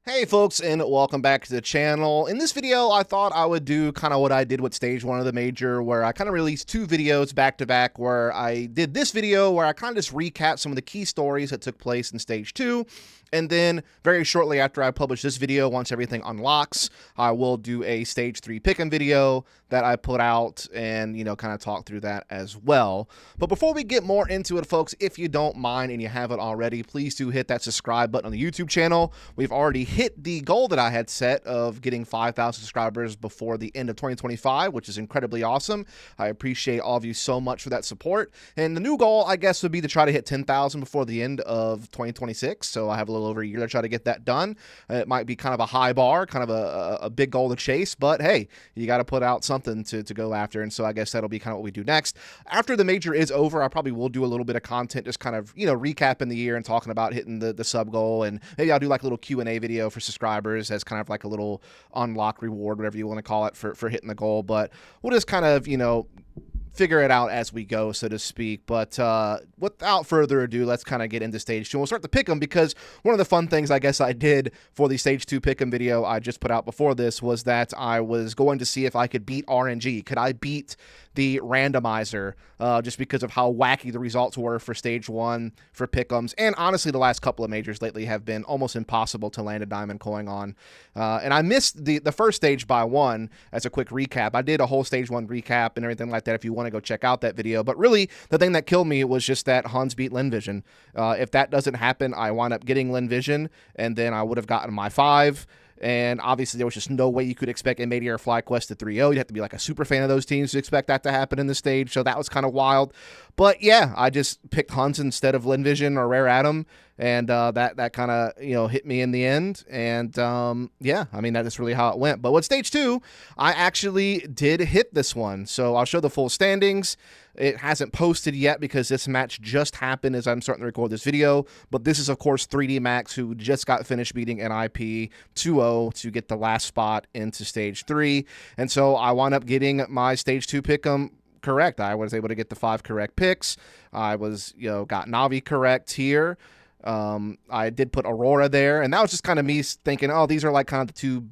Hey folks, and welcome back to the channel. In this video, I thought I would do kind of what I did with stage 1 of the major, where I kind of released two videos back to back, where I did this video where I kind of just recap some of the key stories that took place in stage 2. And then very shortly after I publish this video, once everything unlocks, I will do a stage 3 pick'em video that I put out and, kind of talk through that as well. But before we get more into it, folks, if you don't mind and you haven't already, please do hit that subscribe button on the YouTube channel. We've already hit the goal that I had set of getting 5,000 subscribers before the end of 2025, which is incredibly awesome. I appreciate all of you so much for that support. And the new goal, I guess, would be to try to hit 10,000 before the end of 2026. So I have a little over a year to try to get that done. It might be kind of a high bar, kind of a big goal to chase, but hey, you got to put out something to go after. And so I guess that'll be kind of what we do next. After the major is over, I probably will do a little bit of content, just kind of, recapping the year and talking about hitting the sub goal. And maybe I'll do like a little Q&A video for subscribers as kind of like a little unlock reward, whatever you want to call it, for hitting the goal. But we'll just kind of, figure it out as we go, so to speak. But without further ado, let's kind of get into stage 2. We'll start the pick'em, because one of the fun things I guess I did for the stage 2 pick'em video I just put out before this was that I was going to see if I could beat RNG. Could I beat the randomizer, just because of how wacky the results were for stage 1 for pick'ems. And honestly, the last couple of majors lately have been almost impossible to land a diamond coin on. And I missed the first stage by one. As a quick recap, I did a whole stage 1 recap and everything like that if you want to go check out that video. But really, the thing that killed me was just that Hans beat Linvision. If that doesn't happen, I wind up getting Linvision, and then I would have gotten my 5. And obviously, there was just no way you could expect Inmadier or FlyQuest to 3-0. You'd have to be like a super fan of those teams to expect that to happen in the stage. So that was kind of wild. But yeah, I just picked Hans instead of Linvision or Rare Atom. And that kind of, hit me in the end. And yeah, I mean, that is really how it went. But with stage 2, I actually did hit this one. So I'll show the full standings. It hasn't posted yet because this match just happened as I'm starting to record this video. But this is, of course, 3D Max, who just got finished beating NIP 2-0 to get the last spot into stage 3. And so I wound up getting my stage 2 pick'em correct. I was able to get the 5 correct picks. I was, got Navi correct here. I did put Aurora there, and that was just kind of me thinking, oh, these are like kind of the two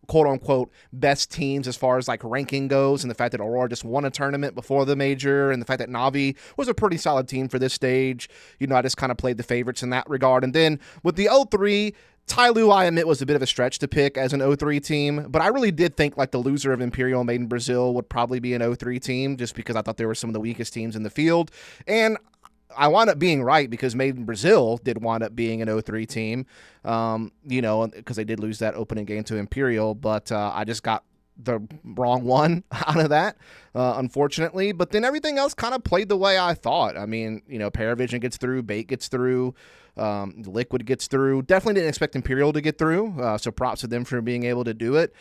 quote-unquote best teams as far as like ranking goes, and the fact that Aurora just won a tournament before the major, and the fact that Navi was a pretty solid team for this stage. I just kind of played the favorites in that regard. And then with the 0-3, Tyloo, I admit, was a bit of a stretch to pick as an 0-3 team, but I really did think like the loser of Imperial Made in Brazil would probably be an 0-3 team, just because I thought they were some of the weakest teams in the field. And I wound up being right, because Made in Brazil did wind up being an 0-3 team, because they did lose that opening game to Imperial, but I just got the wrong one out of that, unfortunately. But then everything else kind of played the way I thought. I mean, Paravision gets through, Bait gets through, Liquid gets through. Definitely didn't expect Imperial to get through, so props to them for being able to do it.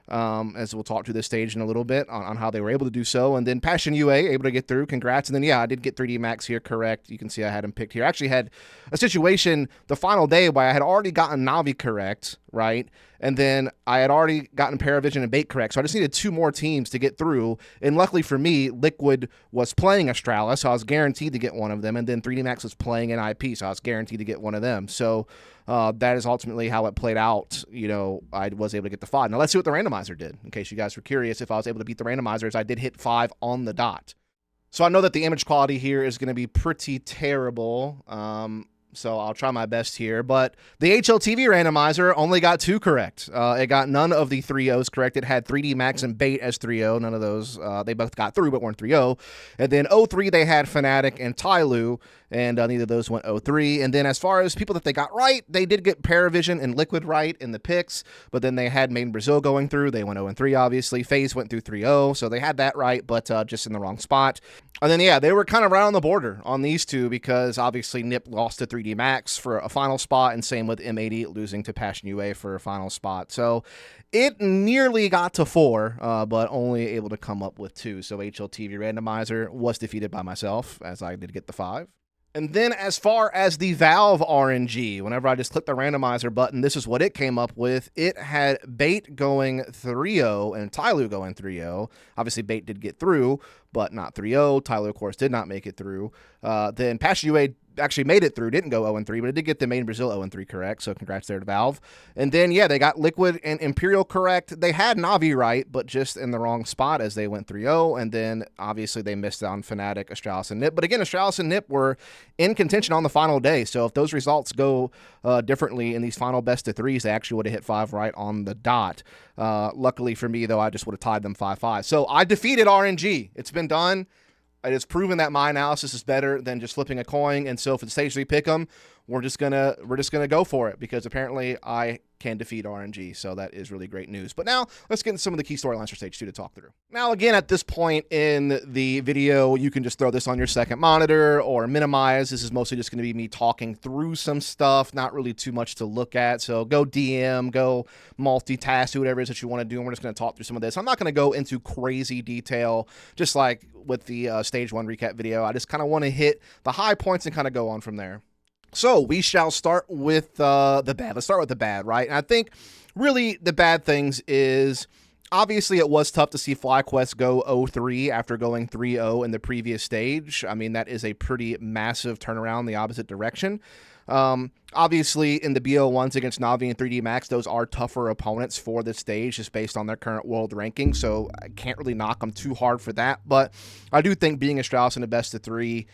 As we'll talk to this stage in a little bit on how they were able to do so. And then Passion UA able to get through. Congrats. And then, yeah, I did get 3D Max here correct. You can see I had him picked here. I actually had a situation the final day where I had already gotten Navi correct, right? And then I had already gotten Paravision and Bait correct. So I just needed 2 more teams to get through. And luckily for me, Liquid was playing Astralis, so I was guaranteed to get one of them. And then 3D Max was playing NIP, so I was guaranteed to get one of them. So that is ultimately how it played out. I was able to get the 5. Now let's see what the randomizer did, in case you guys were curious if I was able to beat the randomizers. I did hit 5 on the dot. So I know that the image quality here is going to be pretty terrible. So I'll try my best here. But the HLTV randomizer only got 2 correct. It got none of the 3-0s correct. It had 3D Max and Bait as 3-0. None of those. They both got through, but weren't 3-0. And then 0-3, they had Fnatic and Tyloo, and neither of those went 0-3. And then as far as people that they got right, they did get Paravision and Liquid right in the picks, but then they had Made in Brazil going through. They went 0-3, obviously. FaZe went through 3-0, so they had that right, but just in the wrong spot. And then, yeah, they were kind of right on the border on these two, because obviously Nip lost to 3D Max for a final spot, and same with M80 losing to Passion UA for a final spot. So it nearly got to 4, but only able to come up with 2. So HLTV randomizer was defeated by myself, as I did get the 5. And then as far as the Valve RNG, whenever I just clicked the randomizer button, this is what it came up with. It had Bait going 3-0 and Tyloo going 3-0. Obviously, Bait did get through, but not 3-0. Tyloo, of course, did not make it through. Then Passion UA actually made it through, didn't go 0-3, but it did get the main Brazil 0-3 correct, so congrats there to Valve. And then, yeah, they got Liquid and Imperial correct. They had Na'Vi right, but just in the wrong spot as they went 3-0, and then obviously they missed on Fnatic, Astralis, and NiP. But again, Astralis and NiP were in contention on the final day, so if those results go differently in these final best of threes, they actually would have hit 5 right on the dot. Luckily for me, though, I just would have tied them 5-5. So I defeated RNG. It's been done. It has proven that my analysis is better than just flipping a coin, and so for the stage 3 pick'em, we're just gonna go for it because apparently I can defeat RNG, so that is really great news. But now let's get into some of the key storylines for stage 2 to talk through. Now again, at this point in the video, you can just throw this on your second monitor or minimize. This is mostly just going to be me talking through some stuff, not really too much to look at. So go DM, go multitask, do whatever it is that you want to do, and we're just going to talk through some of this. I'm not going to go into crazy detail, just like with the stage 1 recap video. I just kind of want to hit the high points and kind of go on from there. So we shall start with the bad. Let's start with the bad, right? And I think really the bad things is obviously it was tough to see FlyQuest go 0-3 after going 3-0 in the previous stage. I mean, that is a pretty massive turnaround in the opposite direction. Obviously in the BO1s against Na'Vi and 3D Max, those are tougher opponents for this stage just based on their current world ranking. So I can't really knock them too hard for that. But I do think being Astralis in the best of 3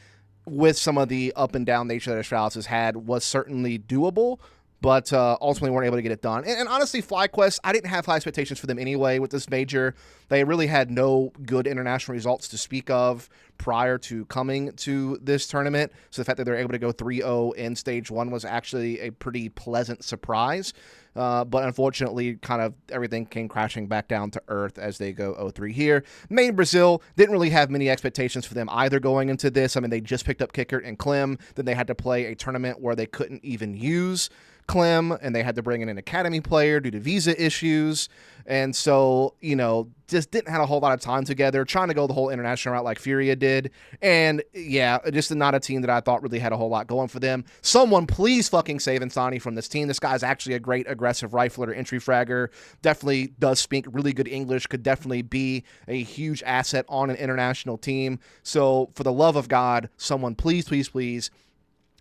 with some of the up and down nature that Astralis has had was certainly doable, but ultimately weren't able to get it done. And honestly, FlyQuest, I didn't have high expectations for them anyway with this major. They really had no good international results to speak of prior to coming to this tournament. So the fact that they're able to go 3-0 in stage 1 was actually a pretty pleasant surprise. But unfortunately, kind of everything came crashing back down to earth as they go 0-3 here. Main Brazil didn't really have many expectations for them either going into this. I mean, they just picked up Kickert and Clem. Then they had to play a tournament where they couldn't even use Clem, and they had to bring in an academy player due to visa issues. And so, you know, just didn't have a whole lot of time together, trying to go the whole international route like Furia did. And yeah, just not a team that I thought really had a whole lot going for them. Someone please fucking save Insani from this team. This guy's actually a great aggressive rifler, entry fragger, definitely does speak really good English, could definitely be a huge asset on an international team. So for the love of God, someone please, please, please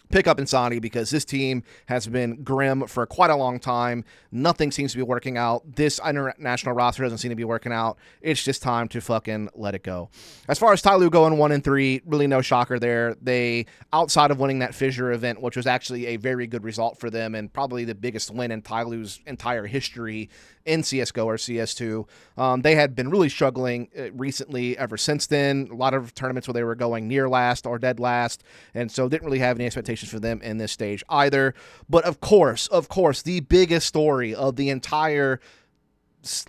pick up Insani, because this team has been grim for quite a long time. Nothing seems to be working out. This international roster doesn't seem to be working out. It's just time to fucking let it go. As far as Tyloo going 1-3, really no shocker there. They, outside of winning that Fissure event, which was actually a very good result for them and probably the biggest win in Tyloo's entire history in CSGO or CS2, they had been really struggling recently ever since then. A lot of tournaments where they were going near last or dead last, and so didn't really have any expectations for them in this stage either. But of course, the biggest story of the entire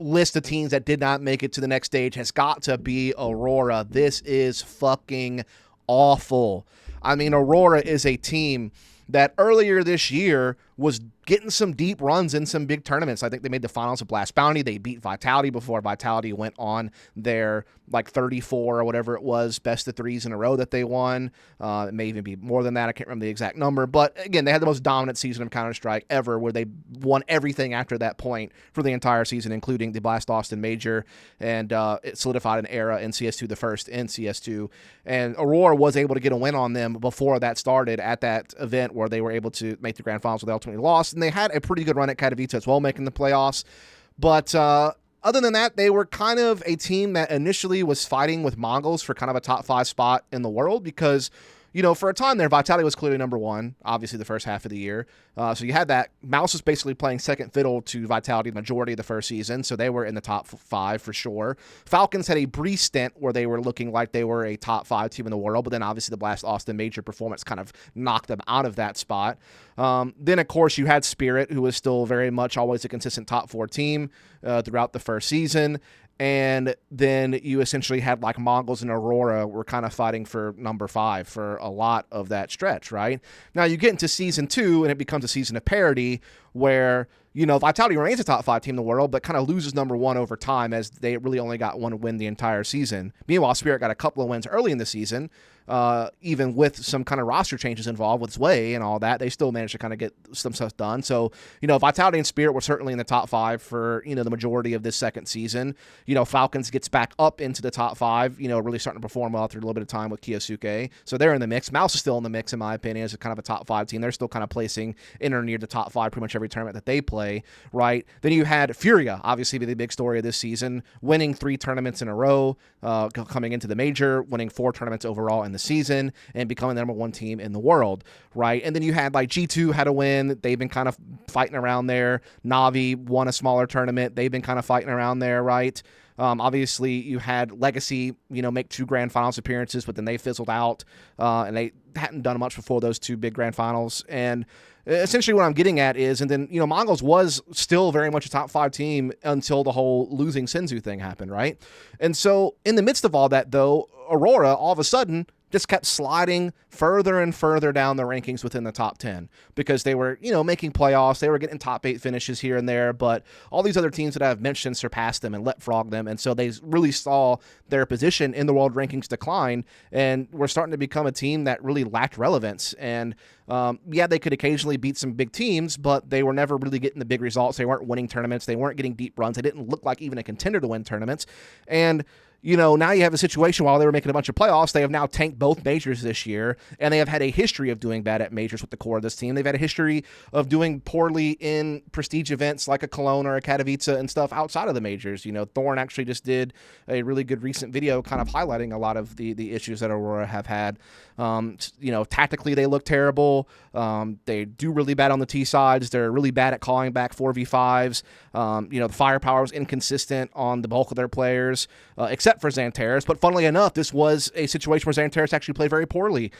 list of teams that did not make it to the next stage has got to be Aurora. This is fucking awful. I mean, Aurora is a team that earlier this year was getting some deep runs in some big tournaments. I think they made the finals of Blast Bounty. They beat Vitality before Vitality went on their like 34 or whatever it was, best of threes in a row that they won. It may even be more than that. I can't remember the exact number. But again, they had the most dominant season of Counter-Strike ever, where they won everything after that point for the entire season, including the Blast Austin Major. And it solidified an era in CS2, the first in CS2. And Aurora was able to get a win on them before that started at that event where they were able to make the grand finals, where they ultimately lost. And they had a pretty good run at Katowice as well, making the playoffs. But other than that, they were kind of a team that initially was fighting with Mongols for kind of a top 5 spot in the world, because, you know, for a time there, Vitality was clearly number 1, obviously the first half of the year. So you had that. Mouse was basically playing second fiddle to Vitality the majority of the first season, so they were in the top 5 for sure. Falcons had a brief stint where they were looking like they were a top 5 team in the world, but then obviously the Blast Austin Major performance kind of knocked them out of that spot. Then, of course, you had Spirit, who was still very much always a consistent top 4 team throughout the first season. And then you essentially had like Mongols and Aurora were kind of fighting for number 5 for a lot of that stretch, right? Now you get into season 2 and it becomes a season of parity where, Vitality remains a top 5 team in the world, but kind of loses number 1 over time as they really only got 1 win the entire season. Meanwhile, Spirit got a couple of wins early in the season, even with some kind of roster changes involved with Sway and all that. They still managed to kind of get some stuff done. So, Vitality and Spirit were certainly in the top 5 for, the majority of this second season. Falcons gets back up into the top 5, really starting to perform well through a little bit of time with Kiyosuke. So they're in the mix. Mouse is still in the mix, in my opinion, as a kind of a top 5 team. They're still kind of placing in or near the top 5 pretty much every tournament that they play, right? Then you had Furia, obviously the big story of this season, winning 3 tournaments in a row, coming into the major, winning 4 tournaments overall in the season, and becoming the number 1 team in the world, right? And then you had G2 had a win. They've been kind of fighting around there. Navi won a smaller tournament. They've been kind of fighting around there, right? Obviously, you had Legacy, make 2 grand finals appearances, but then they fizzled out, and they hadn't done much before those 2 big grand finals. And essentially what I'm getting at is, and then, Mongols was still very much a top 5 team until the whole losing Senzu thing happened, right? And so in the midst of all that, though, Aurora, all of a sudden, just kept sliding further and further down the rankings within the top 10 because they were, making playoffs. They were getting top 8 finishes here and there, but all these other teams that I've mentioned surpassed them and leapfrogged them. And so they really saw their position in the world rankings decline and were starting to become a team that really lacked relevance. And they could occasionally beat some big teams, but they were never really getting the big results. They weren't winning tournaments. They weren't getting deep runs. They didn't look like even a contender to win tournaments. And now you have a situation while they were making a bunch of playoffs, they have now tanked both majors this year, and they have had a history of doing bad at majors with the core of this team. They've had a history of doing poorly in prestige events like a Cologne or a Katowice and stuff outside of the majors. Thorn actually just did a really good recent video kind of highlighting a lot of the issues that Aurora have had. Tactically they look terrible. They do really bad on the T sides. They're really bad at calling back 4v5s. The firepower is inconsistent on the bulk of their players, except for Xantares. But funnily enough, this was a situation where Xantares actually played very poorly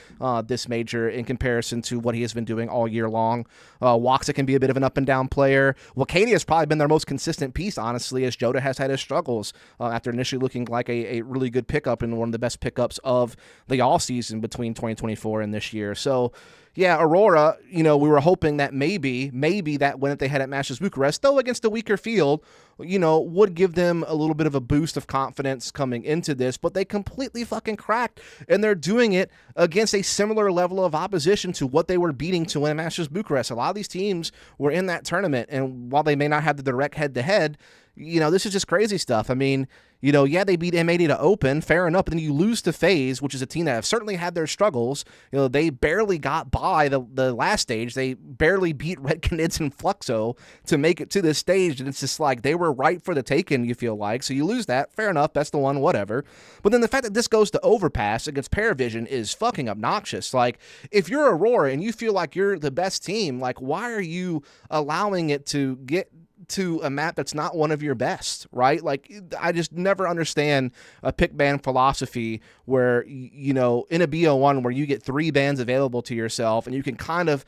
this major in comparison to what he has been doing all year long. Waxa can be a bit of an up-and-down player. Wakadia has probably been their most consistent piece, honestly, as Joda has had his struggles after initially looking like a really good pickup and one of the best pickups of the all-season between 2024 and this year. So, yeah, Aurora, we were hoping that maybe that win that they had at Masters Bucharest, though against a weaker field, would give them a little bit of a boost of confidence coming into this, but they completely fucking cracked, and they're doing it against a similar level of opposition to what they were beating to win Masters Bucharest. A lot of these teams were in that tournament, and while they may not have the direct head-to-head, this is just crazy stuff. I mean, they beat M80 to open, fair enough, but then you lose to FaZe, which is a team that have certainly had their struggles. They barely got by the last stage. They barely beat Red Canids and Fluxo to make it to this stage, and it's just like they were right for the taking, you feel like. So you lose that, fair enough, best of one, whatever. But then the fact that this goes to Overpass against Paravision is fucking obnoxious. Like, if you're Aurora and you feel like you're the best team, like, why are you allowing it to get to a map that's not one of your best, right? Like, I just never understand a pick ban philosophy where, in a BO1 where you get 3 bans available to yourself and you can kind of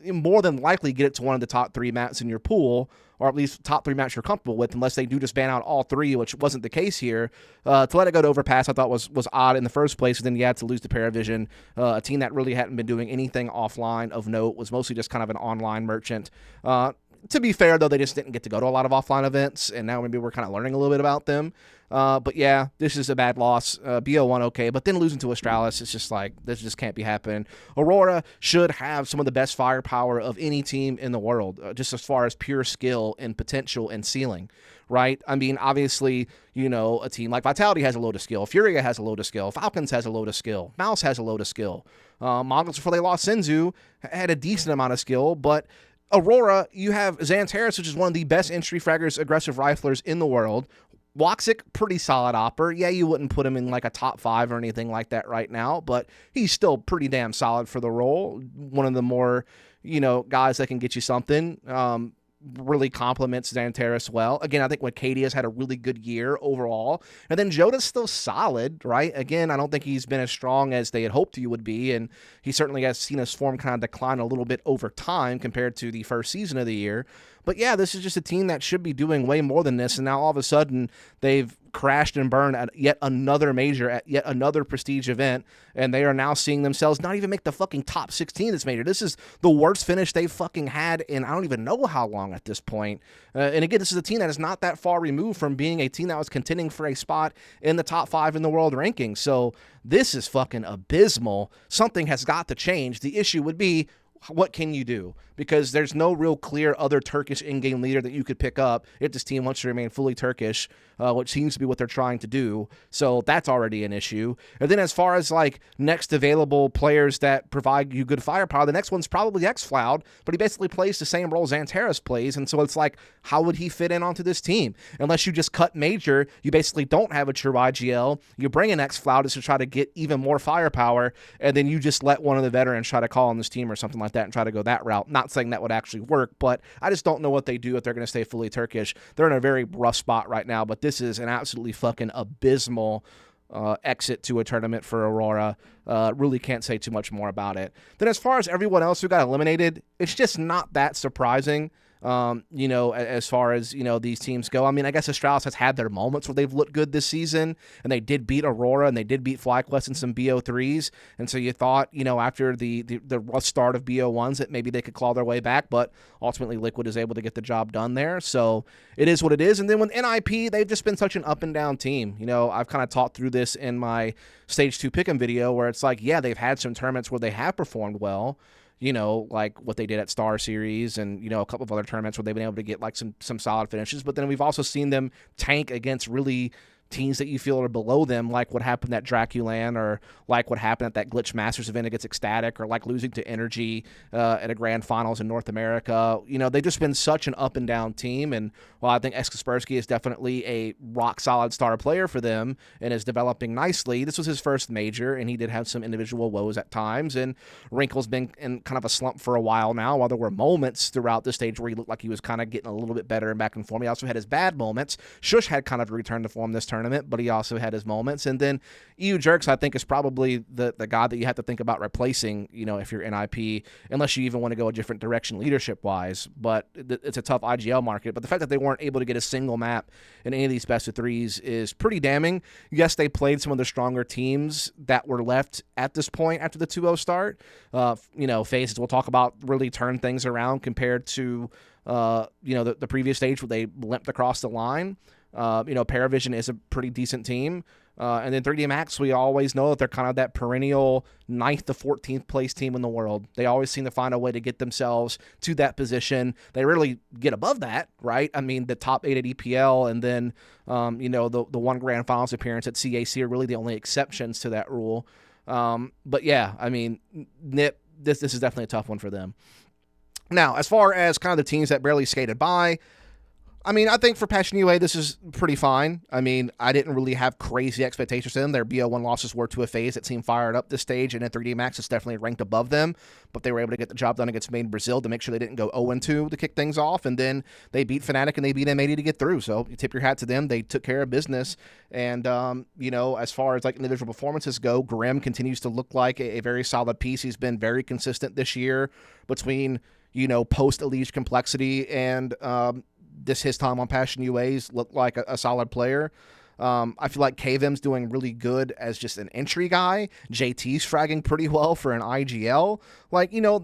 more than likely get it to one of the top 3 maps in your pool, or at least top 3 maps you're comfortable with, unless they do just ban out all 3, which wasn't the case here. To let it go to Overpass I thought was odd in the first place, and then you had to lose to Paravision, a team that really hadn't been doing anything offline of note, was mostly just kind of an online merchant. To be fair, though, they just didn't get to go to a lot of offline events, and now maybe we're kind of learning a little bit about them. But yeah, this is a bad loss. BO1, okay, but then losing to Astralis, it's just like, this just can't be happening. Aurora should have some of the best firepower of any team in the world, just as far as pure skill and potential and ceiling, right? I mean, obviously, a team like Vitality has a load of skill. Furia has a load of skill. Falcons has a load of skill. Mouse has a load of skill. Mongols, before they lost Senzu, had a decent amount of skill, but Aurora, you have Xantares, which is one of the best entry fraggers, aggressive riflers in the world. Waxic, pretty solid opper. Yeah, you wouldn't put him in like a top 5 or anything like that right now, but he's still pretty damn solid for the role. One of the more, guys that can get you something. Really complements Xantares well. Again, I think Wacadia's had a really good year overall. And then Joda's still solid, right? Again, I don't think he's been as strong as they had hoped he would be, and he certainly has seen his form kind of decline a little bit over time compared to the first season of the year. But yeah, this is just a team that should be doing way more than this, and now all of a sudden they've crashed and burned at yet another major, at yet another prestige event, and they are now seeing themselves not even make the fucking top 16 this major. This is the worst finish they've fucking had in I don't even know how long at this point. And again, this is a team that is not that far removed from being a team that was contending for a spot in the top 5 in the world rankings. So this is fucking abysmal. Something has got to change. The issue would be, what can you do? Because there's no real clear other Turkish in-game leader that you could pick up if this team wants to remain fully Turkish, which seems to be what they're trying to do. So that's already an issue. And then as far as like next available players that provide you good firepower, the next one's probably xCloud, but he basically plays the same role Xantares plays. And so it's like, how would he fit in onto this team? Unless you just cut Major, you basically don't have a true IGL. You bring in xCloud just to try to get even more firepower, and then you just let one of the veterans try to call on this team or something like that and try to go that route. Not saying that would actually work, but I just don't know what they do if they're going to stay fully Turkish. They're in a very rough spot right now, but this is an absolutely fucking abysmal exit to a tournament for Aurora. Really can't say too much more about it. Then as far as everyone else who got eliminated, it's just not that surprising. As far as, these teams go. I mean, I guess Astralis has had their moments where they've looked good this season, and they did beat Aurora, and they did beat FlyQuest in some BO3s, and so you thought, after the rough start of BO1s that maybe they could claw their way back, but ultimately Liquid is able to get the job done there, so it is what it is. And then with NIP, they've just been such an up-and-down team. I've kind of talked through this in my Stage 2 Pick'em video, where it's like, yeah, they've had some tournaments where they have performed well, like what they did at Star Series and, a couple of other tournaments where they've been able to get like some solid finishes. But then we've also seen them tank against really teams that you feel are below them, like what happened at Draculan, or like what happened at that Glitch Masters event against Ecstatic, or like losing to Energy at a grand finals in North America. They've just been such an up and down team. And while I think Kaspersky is definitely a rock solid star player for them and is developing nicely, this was his first major, and he did have some individual woes at times. And Wrinkle's been in kind of a slump for a while now, while there were moments throughout the stage where he looked like he was kind of getting a little bit better and back in form. He also had his bad moments. Shush had kind of returned to form this tournament, but he also had his moments. And then EU Jerks, I think, is probably the guy that you have to think about replacing, if you're NIP, unless you even want to go a different direction leadership-wise. But it's a tough IGL market. But the fact that they weren't able to get a single map in any of these best of threes is pretty damning. Yes, they played some of the stronger teams that were left at this point after the 2-0 start. Phases we'll talk about really turned things around compared to the previous stage where they limped across the line. Paravision is a pretty decent team. And then 3D Max, we always know that they're kind of that perennial 9th to 14th place team in the world. They always seem to find a way to get themselves to that position. They rarely get above that, right? I mean, the top 8 at EPL and then, the one grand finals appearance at CAC are really the only exceptions to that rule. But yeah, I mean, NIP, this is definitely a tough one for them. Now, as far as kind of the teams that barely skated by, I mean, I think for Passion UA, this is pretty fine. I mean, I didn't really have crazy expectations for them. Their BO1 losses were to a phase that seemed fired up this stage, and then 3D Max is definitely ranked above them, but they were able to get the job done against Made in Brazil to make sure they didn't go 0-2 to kick things off, and then they beat Fnatic and they beat M80 to get through, so you tip your hat to them. They took care of business, and, as far as like individual performances go, Grim continues to look like a very solid piece. He's been very consistent this year between, post-Elite complexity and, his time on Passion UA's looked like a solid player. I feel like KVM's doing really good as just an entry guy. JT's fragging pretty well for an IGL.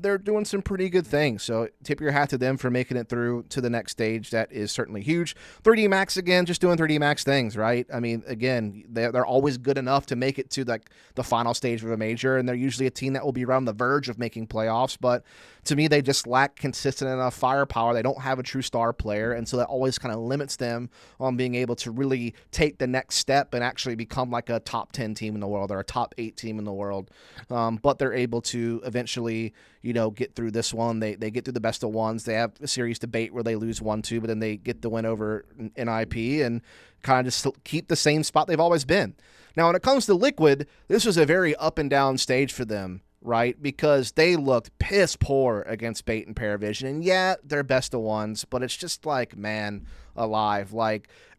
They're doing some pretty good things. So tip your hat to them for making it through to the next stage. That is certainly huge. 3D Max, again, just doing 3D Max things, right? I mean, again, they're always good enough to make it to the final stage of a major, and they're usually a team that will be around the verge of making playoffs. But to me, they just lack consistent enough firepower. They don't have a true star player, and so that always kind of limits them on being able to really take the next step and actually become like a top 10 team in the world or a top 8 team in the world. But they're able to eventually, get through this one. They get through the best of ones. They have a series debate where they lose 1-2, but then they get the win over NIP and kind of just keep the same spot they've always been. Now, when it comes to Liquid, this was a very up and down stage for them, right? Because they looked piss poor against Bait and Paravision. And yeah, they're best of ones, but it's just like, man alive.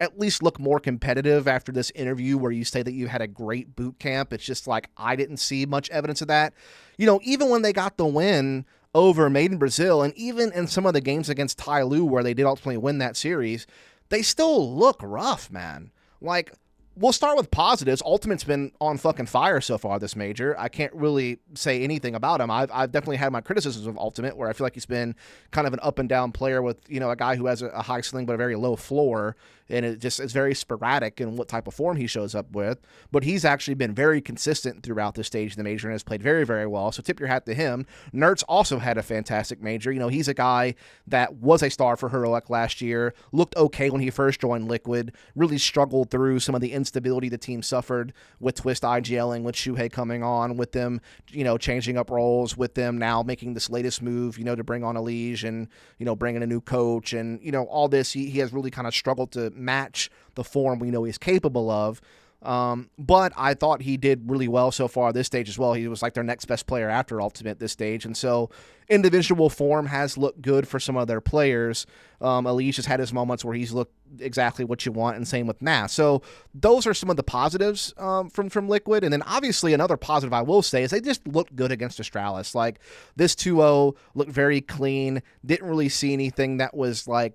At least look more competitive after this interview where you say that you had a great boot camp. It's just like, I didn't see much evidence of that. Even when they got the win over Made in Brazil, and even in some of the games against Tai Lu where they did ultimately win that series, they still look rough, man. like, we'll start with positives. Ultimate's been on fucking fire so far this major. I can't really say anything about him. I've definitely had my criticisms of Ultimate, where I feel like he's been kind of an up and down player with, you know, a guy who has a high ceiling but a very low floor, and it just is very sporadic in what type of form he shows up with. But he's actually been very consistent throughout this stage of the major and has played very, very well. So tip your hat to him. Nertz also had a fantastic major. You know, he's a guy that was a star for Heroic last year, looked okay when he first joined Liquid, really struggled through some of the instability the team suffered with Twist IGLing, with Shuhei coming on, with them, you know, changing up roles, with them now making this latest move, you know, to bring on Elige and, you know, bringing a new coach and, you know, all this. He has really kind of struggled to match the form we know he's capable of. But I thought he did really well so far this stage as well. He was like their next best player after Ultimate this stage. And so individual form has looked good for some of their players. Elige has had his moments where he's looked exactly what you want, and same with Nas. So those are some of the positives from Liquid. And then obviously another positive I will say is they just looked good against Astralis. Like, this 2-0 looked very clean. Didn't really see anything that was like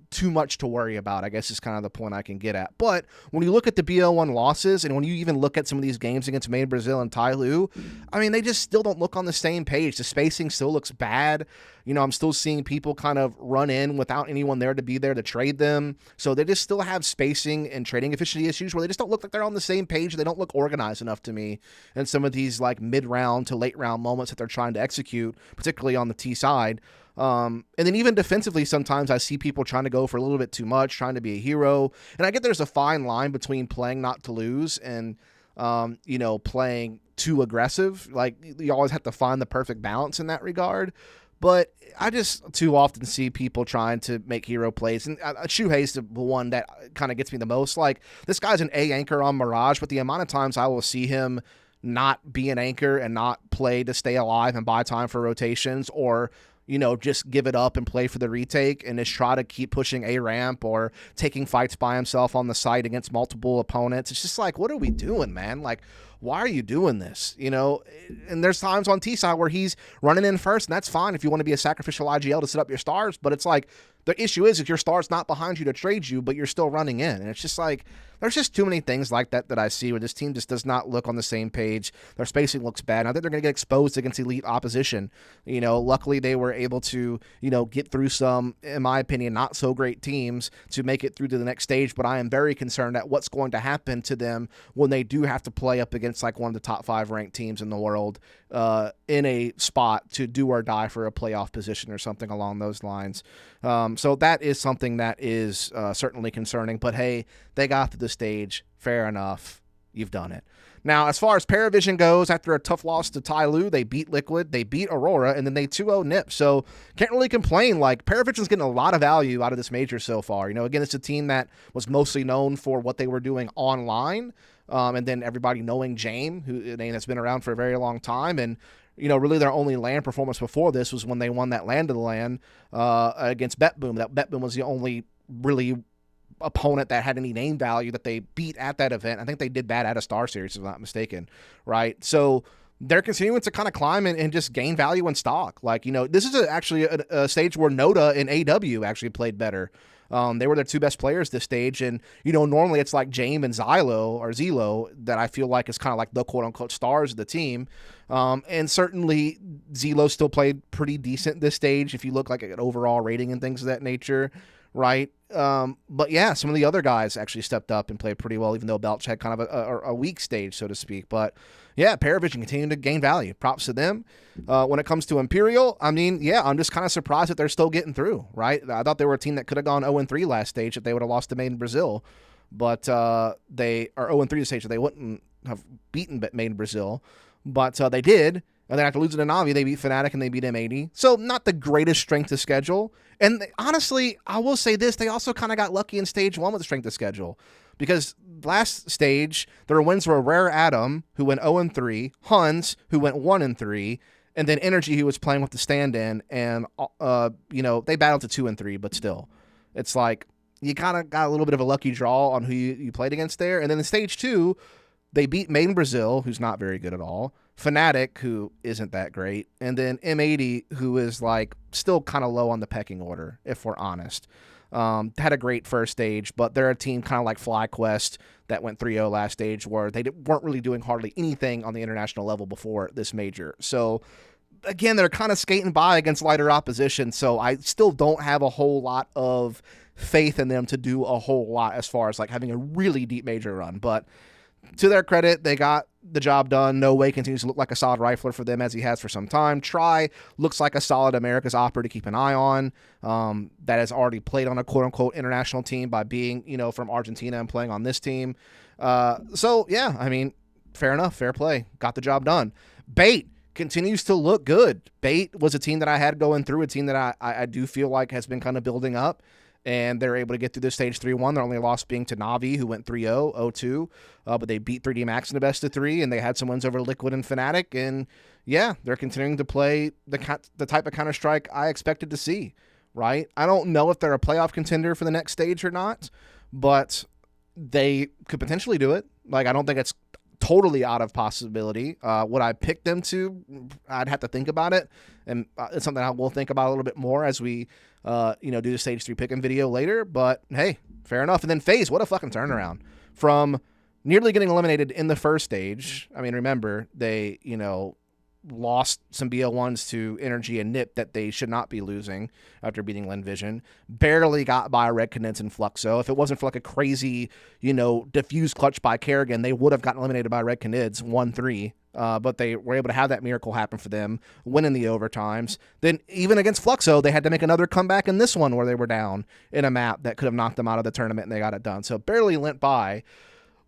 too much to worry about, I guess, is kind of the point I can get at. But when you look at the BO1 losses, and when you even look at some of these games against Main Brazil and Tyloo, I mean, they just still don't look on the same page. The spacing still looks bad. You know, I'm still seeing people kind of run in without anyone there to be there to trade them. So they just still have spacing and trading efficiency issues where they just don't look like they're on the same page. They don't look organized enough to me. And some of these like mid-round to late-round moments that they're trying to execute, particularly on the T side. And then even defensively, sometimes I see people trying to go for a little bit too much, trying to be a hero. And I get there's a fine line between playing not to lose and, you know, playing too aggressive. Like, you always have to find the perfect balance in that regard. But I just too often see people trying to make hero plays. And Shuhei's the one that kind of gets me the most. Like, this guy's an A anchor on Mirage, but the amount of times I will see him not be an anchor and not play to stay alive and buy time for rotations, or, you know, just give it up and play for the retake and just try to keep pushing A ramp or taking fights by himself on the site against multiple opponents. It's just like, what are we doing, man? Like, why are you doing this? You know, and there's times on T side where he's running in first, and that's fine if you want to be a sacrificial IGL to set up your stars. But it's like, the issue is if your star's not behind you to trade you, but you're still running in. And it's just like, there's just too many things like that that I see where this team just does not look on the same page. Their spacing looks bad. I think they're going to get exposed against elite opposition. You know, luckily they were able to, you know, get through some, in my opinion, not so great teams to make it through to the next stage. But I am very concerned at what's going to happen to them when they do have to play up against like one of the top 5 ranked teams in the world in a spot to do or die for a playoff position or something along those lines. So that is something that is certainly concerning. But hey, they got to the stage. Fair enough. You've done it. Now, as far as Paravision goes, after a tough loss to Tyloo, they beat Liquid, they beat Aurora, and then they 2-0 NIP. So can't really complain. Like, Paravision's getting a lot of value out of this major so far. You know, again, it's a team that was mostly known for what they were doing online. And then everybody knowing Jame, who a name that's been around for a very long time. And, you know, really their only LAN performance before this was when they won that Land of the LAN against BetBoom. That BetBoom was the only really opponent that had any name value that they beat at that event. I think they did bad at a Star Series, if I'm not mistaken, right? So they're continuing to kind of climb and just gain value in stock. Like, you know, this is actually a stage where Noda and AW actually played better. They were their 2 best players this stage. And, you know, normally it's like Jame and Zilo that I feel like is kind of like the quote-unquote stars of the team. And certainly Zilo still played pretty decent this stage if you look like an overall rating and things of that nature, right? But yeah, some of the other guys actually stepped up and played pretty well, even though Belch had kind of a weak stage, so to speak. But yeah, Paravision continued to gain value. Props to them. When it comes to Imperial, I mean, yeah, I'm just kind of surprised that they're still getting through, right? I thought they were a team that could have gone 0-3 last stage if they would have lost to Main Brazil. But they are 0-3 the stage, so they wouldn't have beaten Main Brazil. But they did. And then after losing to Navi, they beat Fnatic and they beat M80. So not the greatest strength of schedule. And honestly, I will say this, they also kind of got lucky in stage 1 with the strength of schedule. Because last stage, their wins were Rare Adam, who went 0-3, Huns, who went 1-3, and then Energy, who was playing with the stand-in. And, you know, they battled to 2-3, but still. It's like, you kind of got a little bit of a lucky draw on who you played against there. And then in stage 2, they beat Main Brazil, who's not very good at all, Fnatic, who isn't that great, and then M80, who is like still kind of low on the pecking order, if we're honest. Had a great first stage, but they're a team kind of like FlyQuest that went 3-0 last stage, where they weren't really doing hardly anything on the international level before this major. So again, they're kind of skating by against lighter opposition, so I still don't have a whole lot of faith in them to do a whole lot as far as like having a really deep major run. But to their credit, they got the job done. No Way continues to look like a solid rifler for them, as he has for some time. Try looks like a solid America's opera to keep an eye on, that has already played on a quote-unquote international team by being, from Argentina and playing on this team. So, yeah, I mean, fair enough, fair play. Got the job done. Bait continues to look good. Bait was a team that I had going through, a team that I do feel like has been kind of building up, and they're able to get through this stage 3-1. Their only loss being to Navi, who went 3-0, 0-2, but they beat 3D Max in the best of 3, and they had some wins over Liquid and Fnatic, and yeah, they're continuing to play the type of Counter-Strike I expected to see, right? I don't know if they're a playoff contender for the next stage or not, but they could potentially do it. Like, I don't think it's totally out of possibility. Would I pick them to? I'd have to think about it, and it's something I will think about a little bit more as we do the stage 3 pick'em video later. But hey, fair enough. And then FaZe, what a fucking turnaround from nearly getting eliminated in the first stage. I mean, remember, they lost some BO1s to Energy and Nip that they should not be losing after beating Vision. Barely got by Red Cadence and Fluxo. If it wasn't for like a crazy, diffuse clutch by Kerrigan, they would have gotten eliminated by Red Cadence 1-3. But they were able to have that miracle happen for them, winning the overtimes. Then even against Fluxo, they had to make another comeback in this one where they were down in a map that could have knocked them out of the tournament, and they got it done. So barely went by.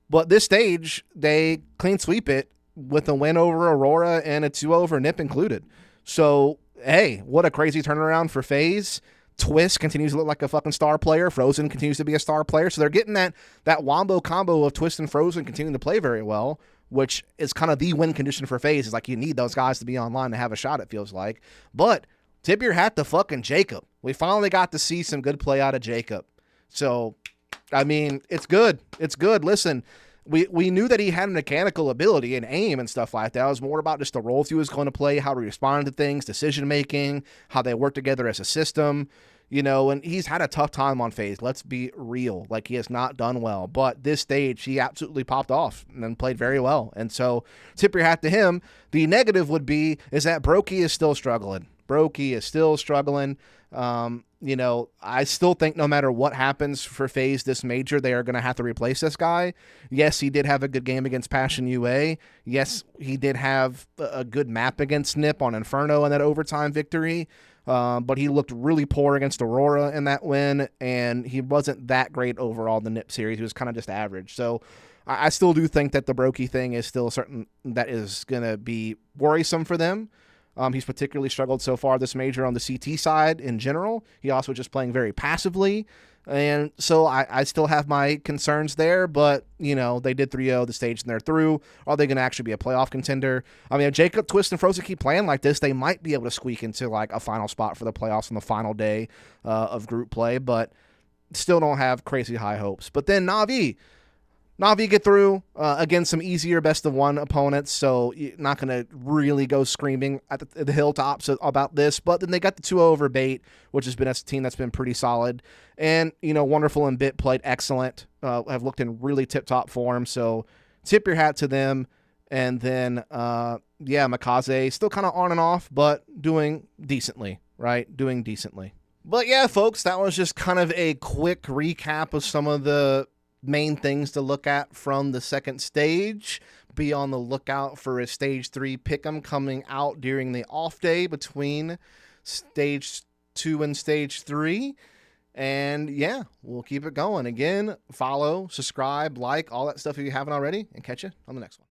But this stage, they clean sweep it with a win over Aurora and a 2-0 over Nip included. So, hey, what a crazy turnaround for FaZe. Twist continues to look like a fucking star player. Frozen continues to be a star player. So they're getting that wombo combo of Twist and Frozen continuing to play very well, which is kind of the win condition for FaZe. Is like you need those guys to be online to have a shot, it feels like. But tip your hat to fucking Jacob. We finally got to see some good play out of Jacob. So, I mean, it's good. It's good. Listen, we knew that he had mechanical ability and aim and stuff like that. It was more about just the roles he was going to play, how he responded to things, decision-making, how they work together as a system, and he's had a tough time on FaZe. Let's be real. Like, he has not done well. But this stage, he absolutely popped off and then played very well. And so, tip your hat to him. The negative would be is that Brokey is still struggling. I still think no matter what happens for FaZe this major, they are going to have to replace this guy. Yes, he did have a good game against Passion UA. Yes, he did have a good map against Nip on Inferno in that overtime victory. But he looked really poor against Aurora in that win, and he wasn't that great overall in the Nip series. He was kind of just average. So I still do think that the Brokey thing is still certain that is going to be worrisome for them. He's particularly struggled so far this major on the CT side in general. He also just playing very passively. And so I still have my concerns there, but, they did 3-0 the stage and they're through. Are they going to actually be a playoff contender? I mean, if Jacob, Twist, and Frozen keep playing like this, they might be able to squeak into like a final spot for the playoffs on the final day of group play, but still don't have crazy high hopes. But then Navi get through, again, some easier best-of-1 opponents, so you're not going to really go screaming at the hilltops about this, but then they got the 2-0 over Bait, which has been a team that's been pretty solid, and, Wonderful and Bit played excellent, have looked in really tip-top form, so tip your hat to them, and then, Makaze, still kind of on and off, but doing decently, right? Doing decently. But yeah, folks, that was just kind of a quick recap of some of the main things to look at from the second stage. Be on the lookout for a stage 3 pick'em coming out during the off day between stage 2 and stage 3. And yeah, we'll keep it going. Again, follow, subscribe, like, all that stuff if you haven't already, and catch you on the next one.